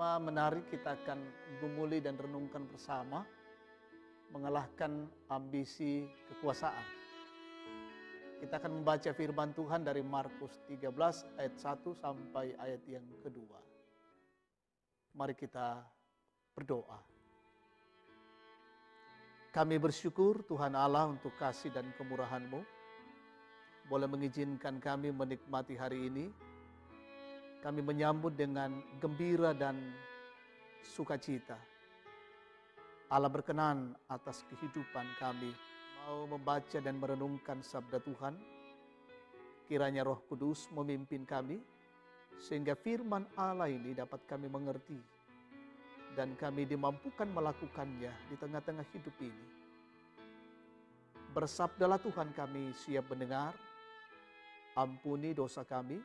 tema menarik kita akan gumuli dan renungkan bersama, mengalahkan ambisi kekuasaan. Kita akan membaca firman Tuhan dari Markus 13 ayat 1 sampai ayat yang kedua. Mari kita berdoa. Kami bersyukur Tuhan Allah untuk kasih dan kemurahan-Mu. Boleh mengizinkan kami menikmati hari ini. Kami menyambut dengan gembira dan sukacita. Allah berkenan atas kehidupan kami. Mau membaca dan merenungkan sabda Tuhan. Kiranya Roh Kudus memimpin kami. Sehingga firman Allah ini dapat kami mengerti. Dan kami dimampukan melakukannya di tengah-tengah hidup ini. Bersabdalah Tuhan, kami siap mendengar. Ampuni dosa kami.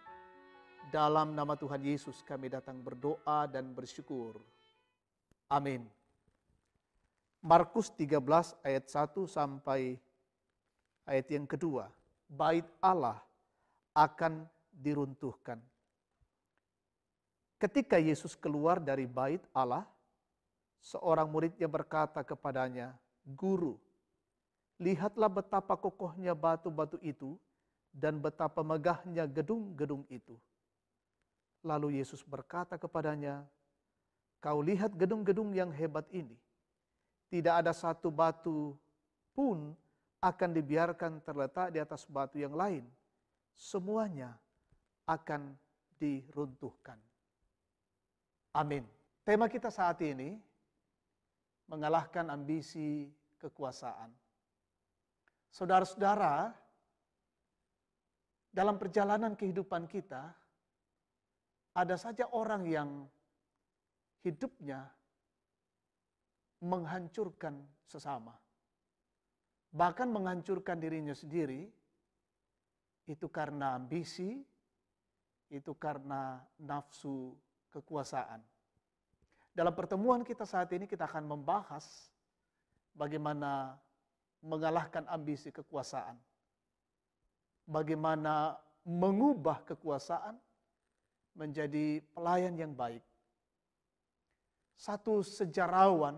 Dalam nama Tuhan Yesus kami datang berdoa dan bersyukur. Amin. Markus 13 ayat 1 sampai ayat yang kedua. Bait Allah akan diruntuhkan. Ketika Yesus keluar dari bait Allah, seorang muridnya berkata kepadanya, "Guru, lihatlah betapa kokohnya batu-batu itu dan betapa megahnya gedung-gedung itu." Lalu Yesus berkata kepadanya, "Kau lihat gedung-gedung yang hebat ini. Tidak ada satu batu pun akan dibiarkan terletak di atas batu yang lain. Semuanya akan diruntuhkan." Amin. Tema kita saat ini, mengalahkan ambisi kekuasaan. Saudara-saudara, dalam perjalanan kehidupan kita, ada saja orang yang hidupnya menghancurkan sesama. Bahkan menghancurkan dirinya sendiri, itu karena ambisi, itu karena nafsu kekuasaan. Dalam pertemuan kita saat ini kita akan membahas bagaimana mengalahkan ambisi kekuasaan. Bagaimana mengubah kekuasaan menjadi pelayan yang baik. Satu sejarawan,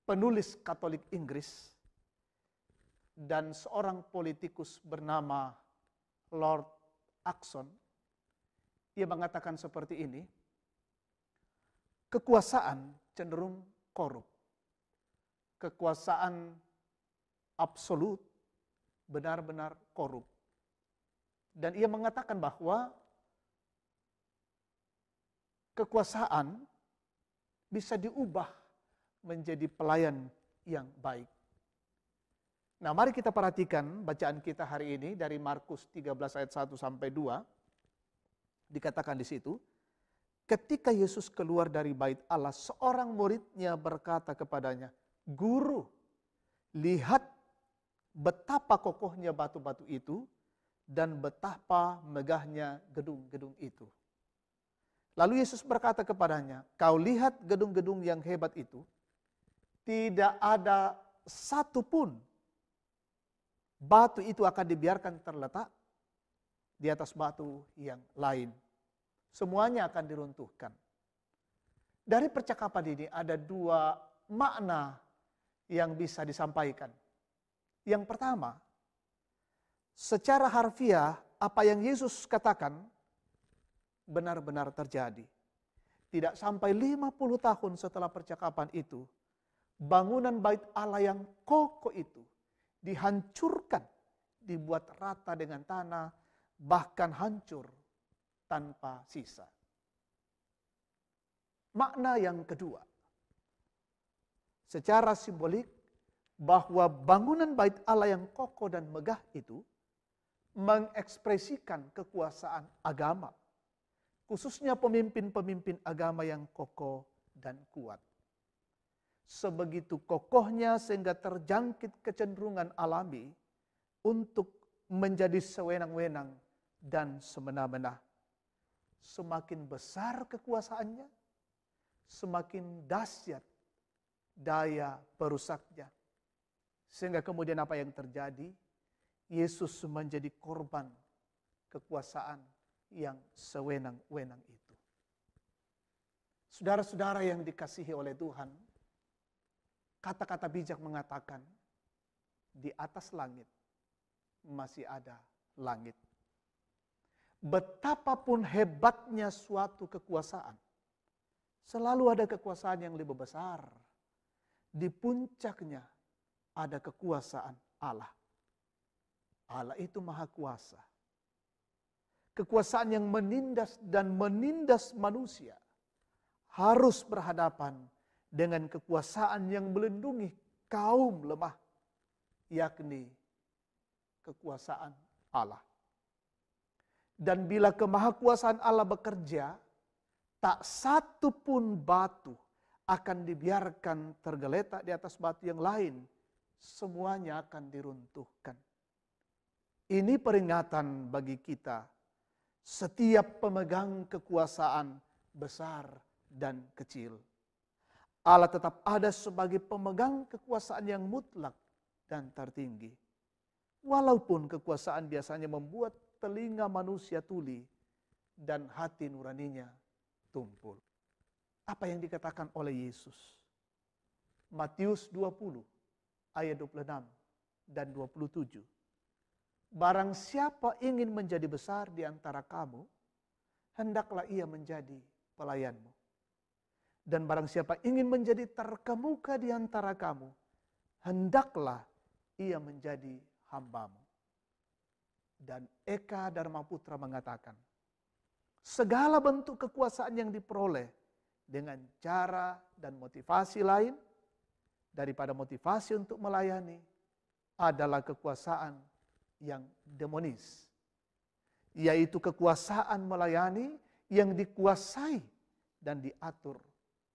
penulis Katolik Inggris, dan seorang politikus bernama Lord Acton, ia mengatakan seperti ini, kekuasaan cenderung korup. Kekuasaan absolut benar-benar korup. Dan ia mengatakan bahwa kekuasaan bisa diubah menjadi pelayan yang baik. Nah, mari kita perhatikan bacaan kita hari ini dari Markus 13 ayat 1 sampai 2. Dikatakan di situ, ketika Yesus keluar dari bait Allah, seorang muridnya berkata kepadanya, "Guru, lihat betapa kokohnya batu-batu itu dan betapa megahnya gedung-gedung itu." Lalu Yesus berkata kepadanya, "Kau lihat gedung-gedung yang hebat itu, tidak ada satu pun batu itu akan dibiarkan terletak di atas batu yang lain. Semuanya akan diruntuhkan." Dari percakapan ini ada dua makna yang bisa disampaikan. Yang pertama, secara harfiah apa yang Yesus katakan benar-benar terjadi. Tidak sampai 50 tahun setelah percakapan itu, bangunan bait Allah yang kokoh itu dihancurkan, dibuat rata dengan tanah, bahkan hancur tanpa sisa. Makna yang kedua, secara simbolik bahwa bangunan bait Allah yang kokoh dan megah itu mengekspresikan kekuasaan agama, khususnya pemimpin-pemimpin agama yang kokoh dan kuat. Sebegitu kokohnya sehingga terjangkit kecenderungan alami untuk menjadi sewenang-wenang dan semena-mena. Semakin besar kekuasaannya, semakin dahsyat daya perusaknya. Sehingga kemudian apa yang terjadi? Yesus menjadi korban kekuasaan yang sewenang-wenang itu. Saudara-saudara yang dikasihi oleh Tuhan, kata-kata bijak mengatakan, di atas langit masih ada langit. Betapapun hebatnya suatu kekuasaan, selalu ada kekuasaan yang lebih besar. Di puncaknya ada kekuasaan Allah. Allah itu maha kuasa. Kekuasaan yang menindas dan menindas manusia harus berhadapan dengan kekuasaan yang melindungi kaum lemah, yakni kekuasaan Allah. Dan bila kemahakuasaan Allah bekerja, tak satu pun batu akan dibiarkan tergeletak di atas batu yang lain. Semuanya akan diruntuhkan. Ini peringatan bagi kita. Setiap pemegang kekuasaan besar dan kecil, Allah tetap ada sebagai pemegang kekuasaan yang mutlak dan tertinggi. Walaupun kekuasaan biasanya membuat telinga manusia tuli dan hati nuraninya tumpul. Apa yang dikatakan oleh Yesus? Matius 20 ayat 26 dan 27. Barang siapa ingin menjadi besar di antara kamu, hendaklah ia menjadi pelayanmu. Dan barang siapa ingin menjadi terkemuka di antara kamu, hendaklah ia menjadi hambamu. Dan Eka Dharma Putra mengatakan, segala bentuk kekuasaan yang diperoleh dengan cara dan motivasi lain daripada motivasi untuk melayani adalah kekuasaan yang demonis, yaitu kekuasaan melayani yang dikuasai dan diatur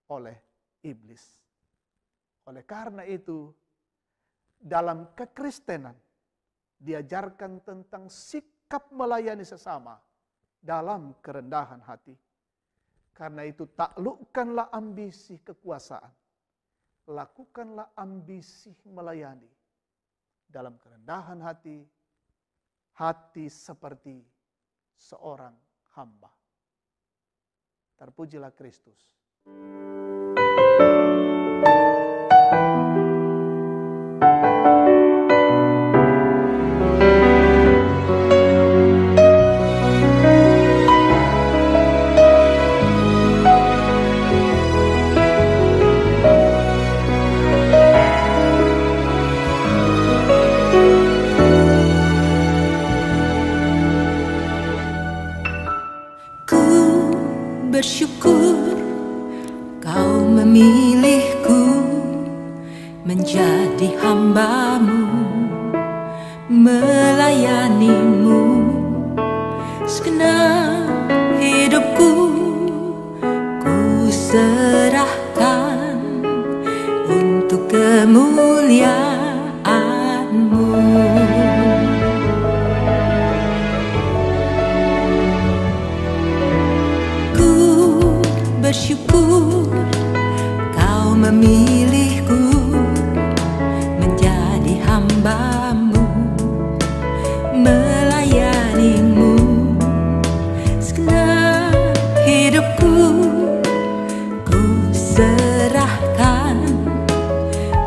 oleh iblis. Oleh karena itu, dalam kekristenan diajarkan tentang sikap melayani sesama dalam kerendahan hati. Karena itu taklukkanlah ambisi kekuasaan, lakukanlah ambisi melayani dalam kerendahan hati, hati seperti seorang hamba. Terpujilah Kristus. Bersyukur kau memilihku menjadi hamba-Mu, melayani-Mu. Segenap hidupku ku serahkan untuk kemuliaan-Mu. Bersyukur kau memilihku menjadi hamba-Mu, melayani-Mu. Segenap hidupku ku serahkan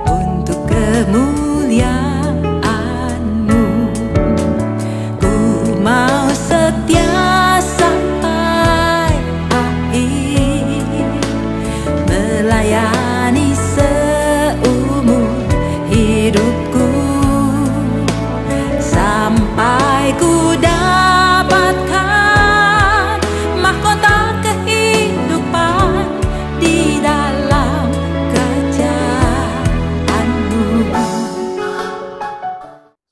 untuk kemuliaan-Mu. Ku mau setia sampai akhir, melayani seumur hidupku, sampai ku dapatkan mahkota kehidupan di dalam kerajaan-Mu.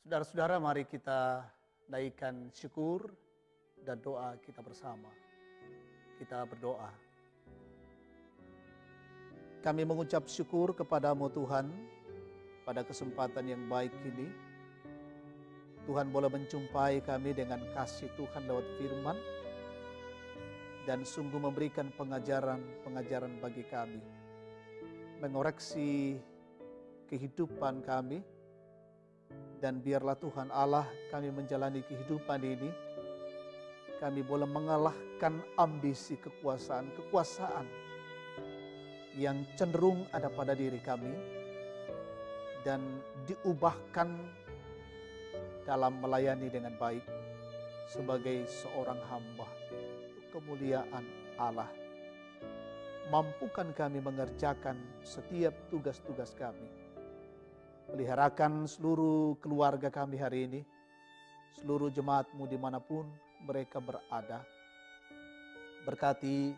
Saudara-saudara, mari kita naikkan syukur dan doa kita bersama. Kita berdoa. Kami mengucap syukur kepadamu Tuhan, pada kesempatan yang baik ini. Tuhan boleh menjumpai kami dengan kasih Tuhan lewat firman, dan sungguh memberikan pengajaran bagi kami, mengoreksi kehidupan kami. Dan biarlah Tuhan Allah, kami menjalani kehidupan ini kami boleh mengalahkan ambisi kekuasaan yang cenderung ada pada diri kami dan diubahkan dalam melayani dengan baik sebagai seorang hamba kemuliaan Allah. Mampukan kami mengerjakan setiap tugas-tugas kami. Peliharakan seluruh keluarga kami hari ini, seluruh jemaat-Mu dimanapun mereka berada. Berkati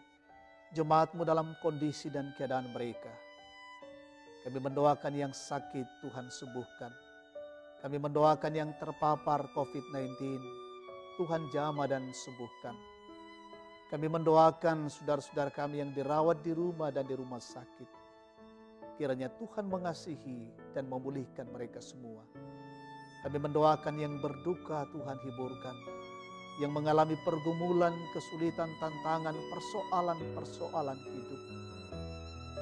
jemaat-Mu dalam kondisi dan keadaan mereka. Kami mendoakan yang sakit, Tuhan sembuhkan. Kami mendoakan yang terpapar COVID-19, Tuhan jamah dan sembuhkan. Kami mendoakan saudara-saudara kami yang dirawat di rumah dan di rumah sakit. Kiranya Tuhan mengasihi dan memulihkan mereka semua. Kami mendoakan yang berduka, Tuhan hiburkan. Yang mengalami pergumulan, kesulitan, tantangan, persoalan-persoalan hidup.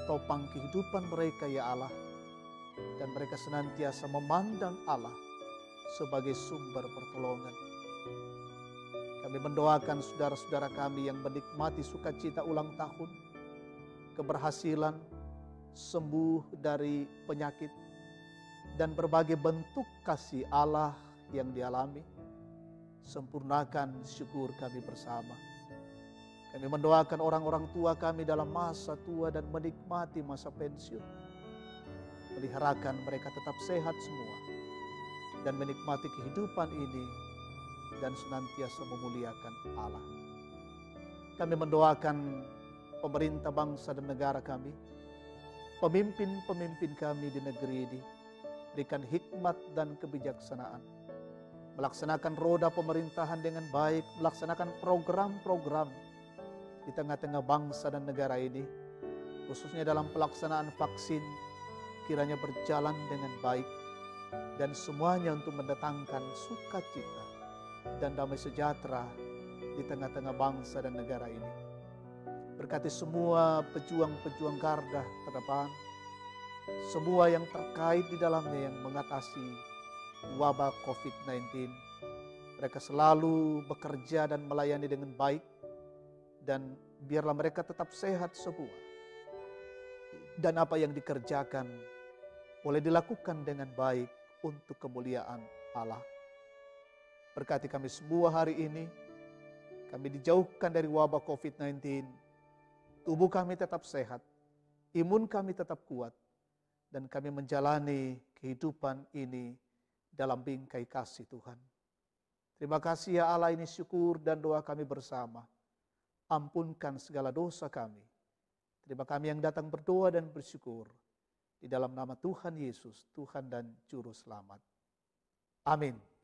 Topang kehidupan mereka ya Allah. Dan mereka senantiasa memandang Allah sebagai sumber pertolongan. Kami mendoakan saudara-saudara kami yang menikmati sukacita ulang tahun, keberhasilan, sembuh dari penyakit, dan berbagai bentuk kasih Allah yang dialami. Sempurnakan syukur kami bersama. Kami mendoakan orang-orang tua kami dalam masa tua dan menikmati masa pensiun. Peliharakan mereka tetap sehat semua dan menikmati kehidupan ini dan senantiasa memuliakan Allah. Kami mendoakan pemerintah bangsa dan negara kami, pemimpin-pemimpin kami di negeri ini, berikan hikmat dan kebijaksanaan, melaksanakan roda pemerintahan dengan baik, melaksanakan program-program di tengah-tengah bangsa dan negara ini, khususnya dalam pelaksanaan vaksin, kiranya berjalan dengan baik, dan semuanya untuk mendatangkan sukacita dan damai sejahtera di tengah-tengah bangsa dan negara ini. Berkati semua pejuang-pejuang garda terdepan, semua yang terkait di dalamnya yang mengatasi wabah COVID-19. Mereka selalu bekerja dan melayani dengan baik, dan biarlah mereka tetap sehat semua. Dan apa yang dikerjakan boleh dilakukan dengan baik untuk kemuliaan Allah. Berkati kami semua hari ini, kami dijauhkan dari wabah COVID-19, tubuh kami tetap sehat, imun kami tetap kuat, dan kami menjalani kehidupan ini dalam bingkai kasih Tuhan. Terima kasih ya Allah, ini syukur dan doa kami bersama. Ampunkan segala dosa kami. Terima kami yang datang berdoa dan bersyukur. Di dalam nama Tuhan Yesus, Tuhan dan Juru Selamat. Amin.